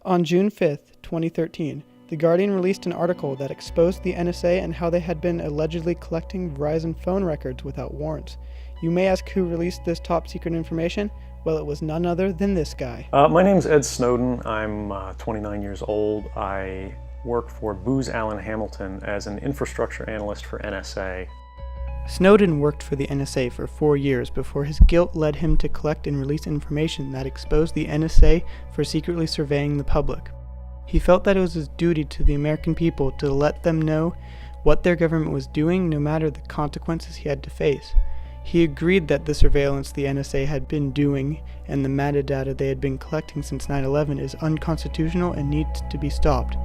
On June 5th, 2013, The Guardian released an article that exposed the NSA and how they had been allegedly collecting Verizon phone records without warrants. You may ask who released this top-secret information? Well, it was none other than this guy. My name's Ed Snowden. I'm 29 years old. I work for Booz Allen Hamilton as an infrastructure analyst for NSA. Snowden worked for the NSA for 4 years before his guilt led him to collect and release information that exposed the NSA for secretly surveying the public. He felt that it was his duty to the American people to let them know what their government was doing, no matter the consequences he had to face. He agreed that the surveillance the NSA had been doing and the metadata they had been collecting since 9/11 is unconstitutional and needs to be stopped.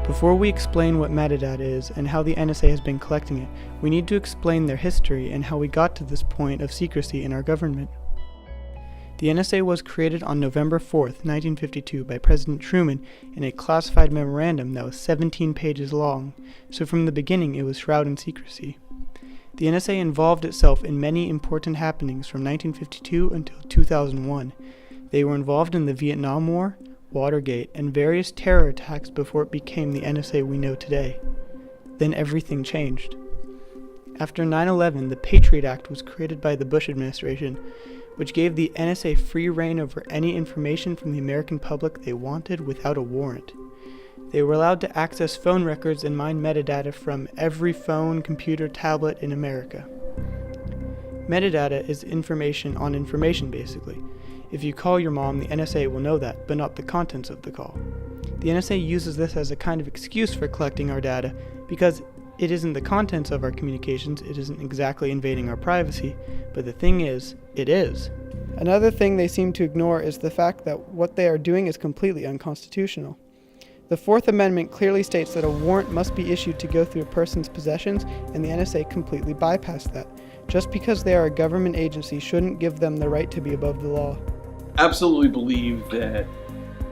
Before we explain what metadata is and how the NSA has been collecting it, we need to explain their history and how we got to this point of secrecy in our government. The NSA was created on November 4th, 1952 by President Truman in a classified memorandum that was 17 pages long, so from the beginning it was shrouded in secrecy. The NSA involved itself in many important happenings from 1952 until 2001. They were involved in the Vietnam War, Watergate, and various terror attacks before it became the NSA we know today. Then everything changed. After 9/11, the Patriot Act was created by the Bush administration, which gave the NSA free rein over any information from the American public they wanted without a warrant. They were allowed to access phone records and mine metadata from every phone, computer, tablet in America. Metadata is information on information, basically. If you call your mom, the NSA will know that, but not the contents of the call. The NSA uses this as a kind of excuse for collecting our data because it isn't the contents of our communications, it isn't exactly invading our privacy, but the thing is, it is. Another thing they seem to ignore is the fact that what they are doing is completely unconstitutional. The Fourth Amendment clearly states that a warrant must be issued to go through a person's possessions, and the NSA completely bypassed that. Just because they are a government agency shouldn't give them the right to be above the law. Absolutely believe that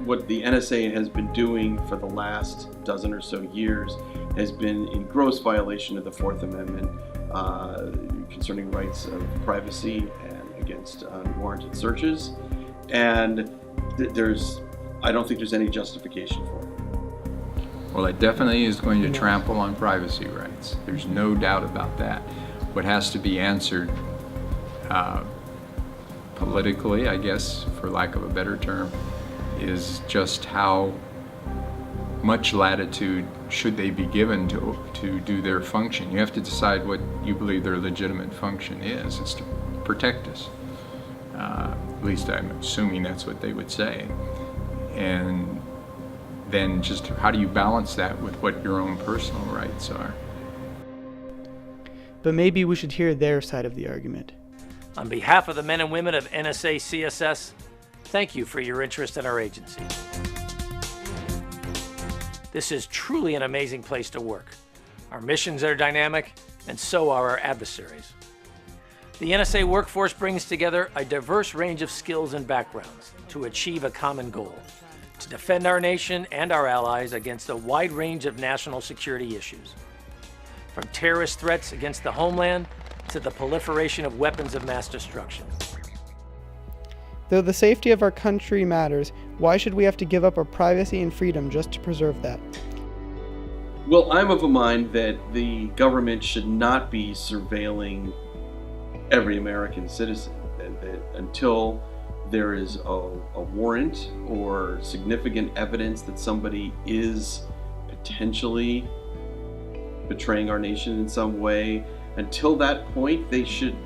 what the NSA has been doing for the last dozen or so years has been in gross violation of the Fourth Amendment concerning rights of privacy and against unwarranted searches. And I don't think there's any justification for it. Well, it definitely is going to trample on privacy rights. There's no doubt about that. What has to be answered politically, I guess, for lack of a better term, is just how much latitude should they be given to do their function. You have to decide what you believe their legitimate function is. It's to protect us. At least I'm assuming that's what they would say. And then just how do you balance that with what your own personal rights are? But maybe we should hear their side of the argument. On behalf of the men and women of NSA CSS, thank you for your interest in our agency. This is truly an amazing place to work. Our missions are dynamic, and so are our adversaries. The NSA workforce brings together a diverse range of skills and backgrounds to achieve a common goal: to defend our nation and our allies against a wide range of national security issues. From terrorist threats against the homeland to the proliferation of weapons of mass destruction. Though the safety of our country matters, why should we have to give up our privacy and freedom just to preserve that? Well, I'm of a mind that the government should not be surveilling every American citizen. That until there is a warrant or significant evidence that somebody is potentially betraying our nation in some way, until that point, they should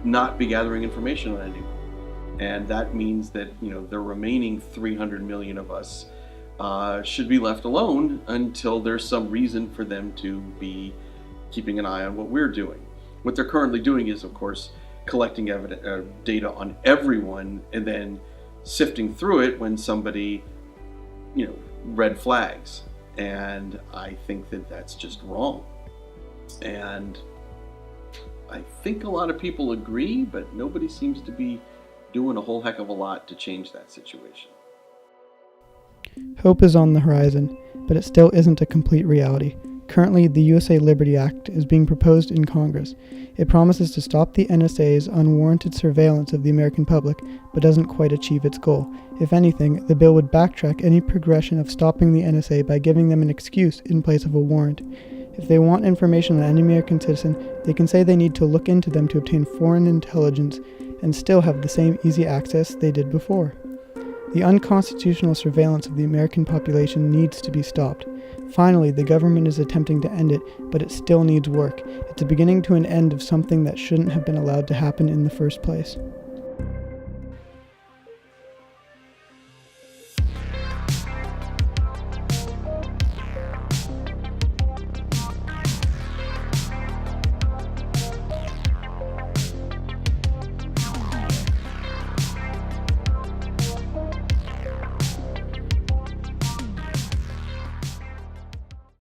not be gathering information on anyone. And that means that, the remaining 300 million of us should be left alone until there's some reason for them to be keeping an eye on what we're doing. What they're currently doing is, of course, collecting data on everyone and then sifting through it when somebody, red flags. And I think that that's just wrong. And I think a lot of people agree, but nobody seems to be doing a whole heck of a lot to change that situation. Hope is on the horizon, but it still isn't a complete reality. Currently, the USA Liberty Act is being proposed in Congress. It promises to stop the NSA's unwarranted surveillance of the American public, but doesn't quite achieve its goal. If anything, the bill would backtrack any progression of stopping the NSA by giving them an excuse in place of a warrant. If they want information on any American citizen, they can say they need to look into them to obtain foreign intelligence and still have the same easy access they did before. The unconstitutional surveillance of the American population needs to be stopped. Finally, the government is attempting to end it, but it still needs work. It's a beginning to an end of something that shouldn't have been allowed to happen in the first place.